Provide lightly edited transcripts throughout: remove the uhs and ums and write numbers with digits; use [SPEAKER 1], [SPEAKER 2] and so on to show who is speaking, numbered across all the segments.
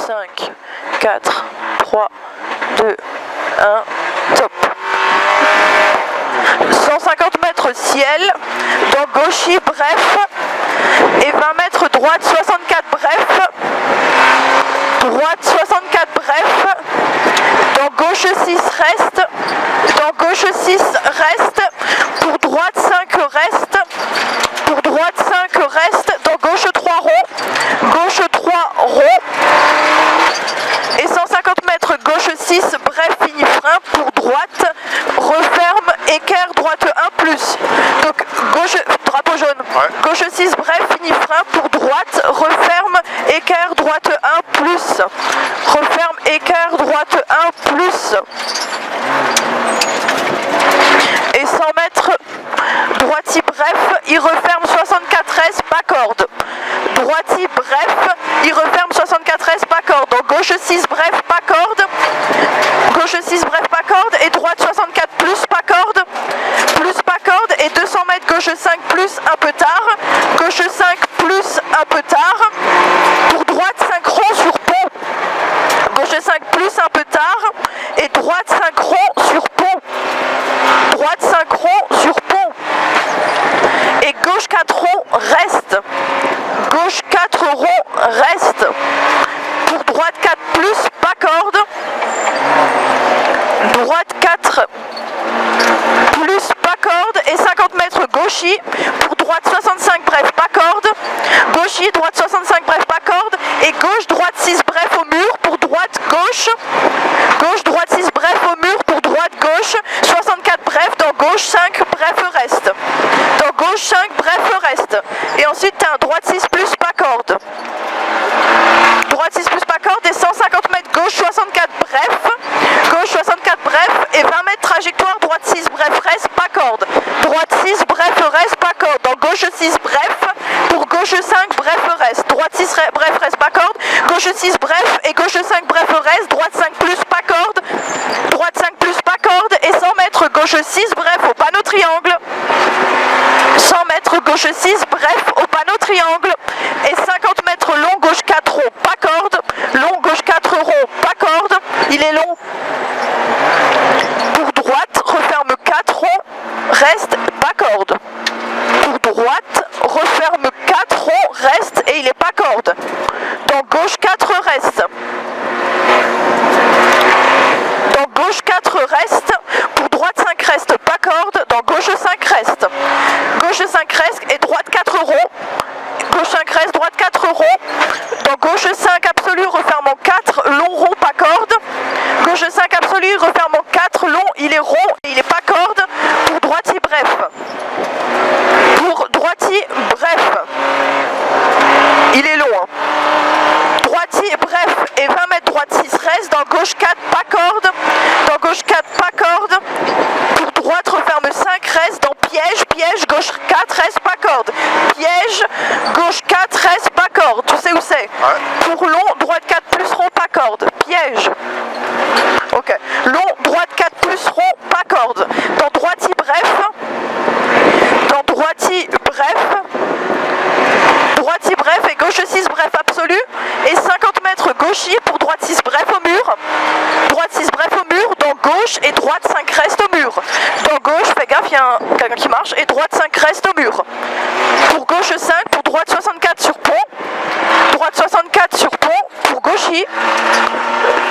[SPEAKER 1] 5, 4, 3, 2, 1, top. 150 mètres ciel, dans gauchis bref, et 20 mètres droite 64 bref, droite 64 bref, dans gauche 6 reste, dans gauche 6 reste, pour droite 5 reste, pour droite 5 reste, dans gauche 3 rond, gauche 3 rond, et 150 mètres gauche 6 bref fini frein, pour droite, referme, équerre, droite 1 plus, donc gauche, drapeau jaune, ouais. Gauche 6 bref fini frein, pour droite, referme, équerre, droite 1 plus, referme, équerre, droite 1 plus, et 100 mètres droiti bref, il referme 64 S, pas corde, droiti bref, il referme 64 S, pas corde, donc gauche 6 bref, pas corde, gauche 6 bref, pas corde, et droite 64 plus, pas corde, et 200 mètres gauche 5 plus, un peu tard, gauche 5 plus, un peu tard, pour droite 5 rond sur pont, gauche 5 plus, un peu tard, et droite 5 rond sur pont, droite 5 rond sur pont, et gauche 4 rond reste, gauche 4 rond reste, pour droite 4 plus, pas corde, droite 4 plus, pas corde, et 50 mètres gauchis, pour droite 65 bref, pas corde, gauchis, droite 65 bref, pas corde, et gauche, droite 6 bref au mur, pour droite, gauche, droite 6 bref au mur, pour droite, gauche, 64 bref, dans gauche 5 bref reste, dans gauche 5 bref reste, et ensuite tu as un droite 6 plus, pas corde, droite 6 plus, pas corde, et 150 mètres gauche 64 bref, gauche 64 bref, et 20 mètres trajectoire, droite 6 bref reste, pas corde, droite 6 bref reste, pas corde, dans gauche 6 bref, pour gauche 5 bref reste, droite 6 bref reste, pas corde, gauche 6 bref, et gauche 5 bref reste, droite 5 plus, pas corde, droite 5 plus, pas corde, et 100 mètres gauche 6 bref au panneau triangle, 100 mètres gauche 6 bref au panneau triangle, et 50 mètres long gauche 4 rond, pas corde, long gauche 4 rond, pas corde, il est long, pour droite, referme 4 rond, reste, pas corde, pour droite, referme 4 rond, reste, et il est pas corde, dans gauche 4 reste, dans gauche 4 reste, pour droite 5 reste, pas corde, dans gauche 5 reste, gauche 5 reste, et droite 4 rond, gauche 5 reste, droite 4 rond, dans gauche 5 absolu, refermant 4, long rond, pas corde, gauche 5 absolu, refermant 4, long, il est rond, et il est pas corde, pour droiti bref, pour droiti bref, il est long, hein. Droiti bref, et 20 mètres droite 6 reste, dans gauche 4, pas corde, dans gauche 4, pas corde, pour droite referme 5 reste, dans piège, piège, gauche 4 reste, pas corde, piège, gauche 4 reste, pas corde, tu sais où c'est, ouais. Pour long, droite 4 plus rond, pas corde, piège, ok, long, droite 4 plus rond, pas corde, dans droiti bref, et gauche 6 bref absolu, et 50 mètres gauchis, pour droite 6 bref au mur, droite 6 bref au mur, dans gauche, et droite 5 reste au mur, dans gauche, fais gaffe, il y a quelqu'un qui marche, et droite 5 reste au mur, pour gauche 5, pour droite 64 sur pont, droite 64 sur pont, pour gauchis,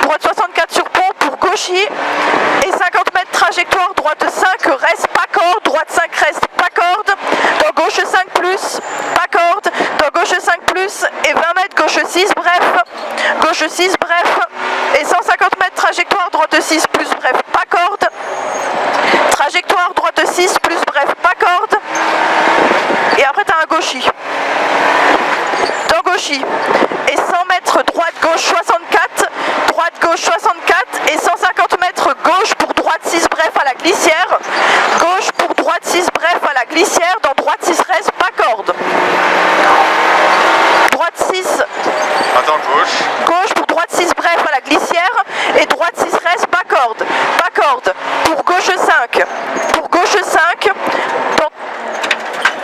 [SPEAKER 1] droite 64 sur pont, pour gauchis, et 50 mètres trajectoire, droite 5 reste, pas corde, droite 5 reste, pas corde, dans gauche 5 plus, pas corde, dans gauche 5 plus, et 20 mètres gauche 6 bref, et 150 mètres trajectoire, droite 6 plus bref, pas corde, trajectoire, droite 6 plus bref, pas corde, et après tu as un gauchis, dans gauchis, et 100 mètres droite gauche 64, droite gauche 64, et 150 mètres gauche pour droite 6 bref à la glissière, gauche pour droite 6 bref à la glissière, dans droite 6 reste, pas corde, droite 6,
[SPEAKER 2] attends, gauche
[SPEAKER 1] pour droite 6 bref à la glissière, et droite 6 reste, pas corde, pour gauche 5, dans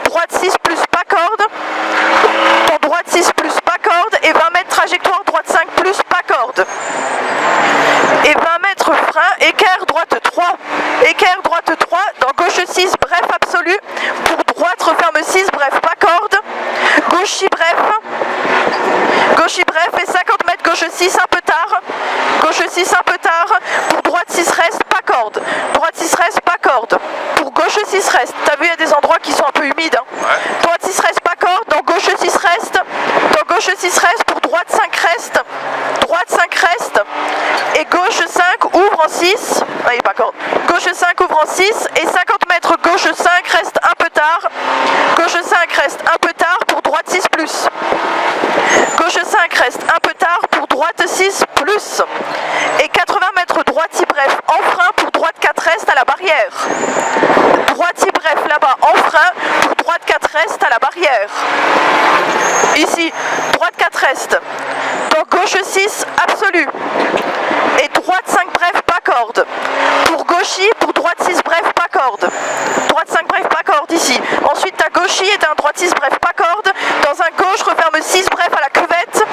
[SPEAKER 1] droite 6 plus pas corde, dans droite 6 plus pas corde, et 20 mètres trajectoire, droite gauche 6 un peu tard, gauche 6 un peu tard, pour droite 6 reste, pas corde, droite 6 reste, pas corde, pour gauche 6 reste, t'as vu il y a des endroits qui sont un peu humides, hein.
[SPEAKER 2] Ouais.
[SPEAKER 1] Droite 6 reste, pas corde, dans gauche 6 reste, dans gauche 6 reste, pour droite 5 reste, droite 5 reste, et gauche 5 ouvre en 6, ah il est pas corde, gauche 5 ouvre en 6, et 50 mètres gauche 5 reste un peu tard, gauche 5 reste un peu tard, pour droite 6 plus, gauche 5 reste un peu tard, pour droite 6 plus, et 80 mètres droite si bref en frein, pour droite 4 reste à la barrière, droite si bref là-bas en frein, pour droite 4 reste à la barrière, ici droite 4 reste, dans gauche 6 absolu, et droite 5 bref pas corde, pour gauchis, pour droite 6 bref pas corde, droite 5 bref pas corde ici, ensuite t'as gauchis et t'as un droite 6 bref pas corde, dans un gauche referme 6 bref à la cuvette,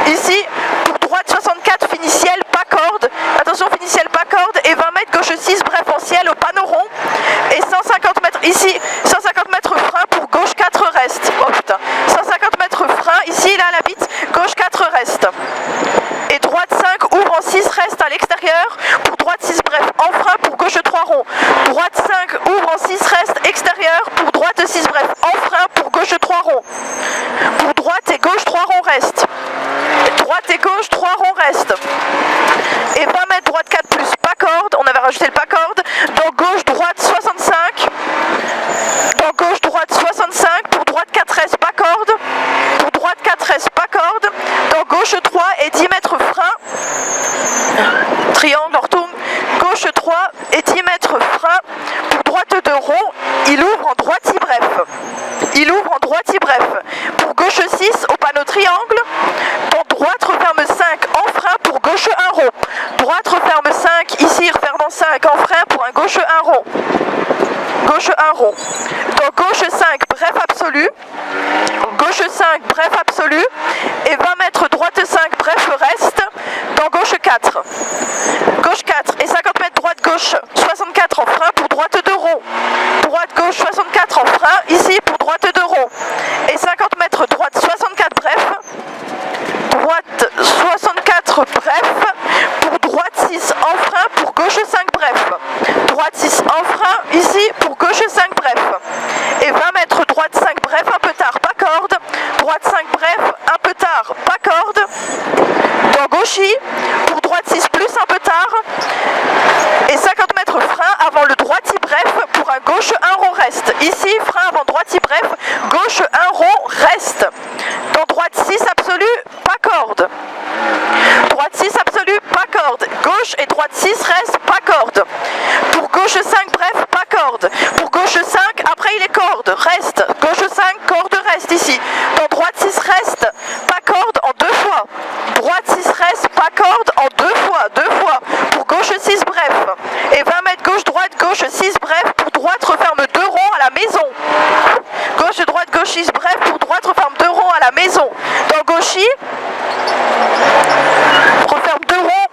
[SPEAKER 1] ici pour droite 64 finiciel pas corde, attention finiciel pas corde, et 20 mètres gauche 6 bref en ciel au panneau rond, et 150 mètres ici, 150 mètres frein pour gauche 4 reste, oh putain, 150 mètres frein ici là à la bite, gauche 4 reste, et droite 5 ouvre en 6 reste à l'extérieur, pour droite 6 bref en frein pour gauche 3 rond, droite 5 ouvre en 6 reste extérieur, pour droite 6 bref en frein pour gauche 3 rond, pour droite et gauche 3 ronds reste, droite et gauche 3 ronds reste, et 20 mètres droite 4 plus pas corde, on avait rajouté le pas corde, dans gauche droite 65, dans gauche droite 65, pour droite 4 reste pas corde, pour droite 4 reste pas corde, dans gauche 3 et 10 mètres frein, triangle on retourne, gauche 3 et 10 mètres frein, pour droite 2 rond, il ouvre en droite si bref, il ouvre en droite si bref, pour gauche 6 au panneau triangle, dans droite referme 5 en frein pour gauche 1 rond, droite referme 5 ici refermant 5 en frein pour un gauche 1 rond, gauche 1 rond, dans gauche 5 bref absolu, gauche 5 bref absolu, et 20 mètres droite 5 bref reste, dans gauche 4, gauche 4 et 50 mètres droite gauche 64 en frein pour droite 2 rond, droite gauche 64 en frein ici pour droite 2 rond, et 50 mètres droite 64 bref, droite 64 bref, pour droite 6 en frein pour gauche 5 bref, droite 6 en frein ici pour gauche 5 bref, et 20 mètres droite 5 bref un peu tard pas corde, droite 5 bref un peu tard pas corde, dans gauchis pour droite 6 plus un peu tard, et 50 mètres frein avant le droite si bref pour un gauche 1 rond reste, ici frein avant droite si bref, gauche 1 rond reste, dans droite 6 absolu pas corde, droite 6 absolu pas corde, gauche et droite 6 reste pas corde, pour gauche 5 bref pas corde, pour gauche 5 après il est corde reste, gauche 5 corde reste ici, dans droite 6 reste pas corde en 2 fois, droite 6 reste pas corde en 2 fois, pour gauche 6 bref, et 20 mètres gauche droite gauche 6 bref, pour droite referme 2 ronds à la maison, gauche droite gauche 6 bref, pour droite referme 2 ronds à la maison, dans gauchis referme 2 ronds,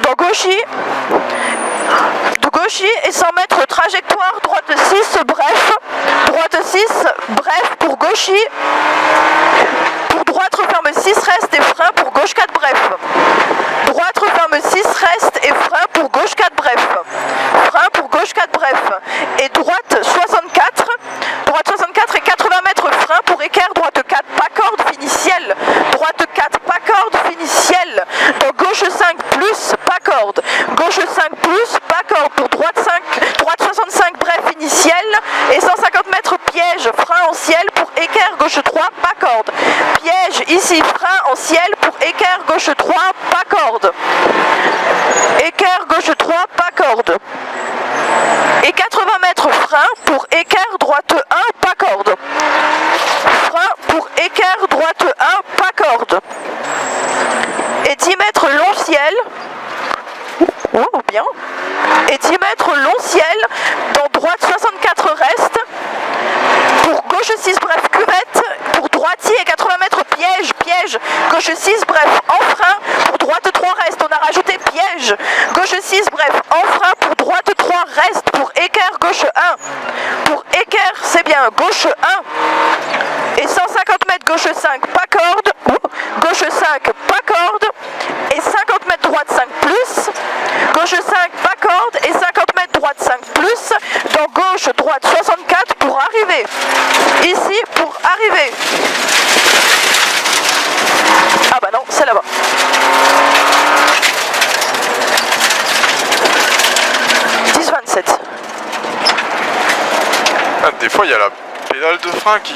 [SPEAKER 1] dans gauchis de gauchis et 100 mètres trajectoire, droite 6 bref, droite 6 bref pour gauchis, pour droite referme 6 reste et frein pour gauche 4 bref, droite referme 6 reste et frein pour gauche 4 bref, frein pour gauche 4 bref, et droite 64 et 80 mètres frein pour équerre, droite 4 pas corde finiciel, droite 4 pas corde finiciel, dans gauche 5 plus pas corde, gauche 5 plus pas corde, pour droite 65 bref initiel, et 150 mètres piège, frein en ciel pour équerre gauche 3 pas corde, piège ici frein en ciel pour équerre gauche 3 pas corde, équerre gauche 3 pas corde, et 80 mètres frein pour équerre droite 1 pas corde, frein pour équerre droite 1 pas corde, et 10 mètres long ciel, oh bien, et 10 mètres long ciel, dans droite 64 reste, pour gauche 6 bref cuvette, pour droitier et 80 mètres piège, gauche 6 bref en frein, pour droite 3 reste, on a rajouté piège, gauche 6 bref en frein, pour droite 3 reste, pour équerre gauche 1, pour équerre c'est bien gauche 1, et 150 mètres gauche 5 pas corde, gauche Gauche 5, pas corde. Et 50 mètres droite 5 plus. Gauche 5, pas corde. Et 50 mètres droite 5 plus. Dans gauche, droite 64 pour arriver. Ici pour arriver. Ah bah non, c'est là-bas.
[SPEAKER 2] Ah, des fois il y a la pédale de frein qui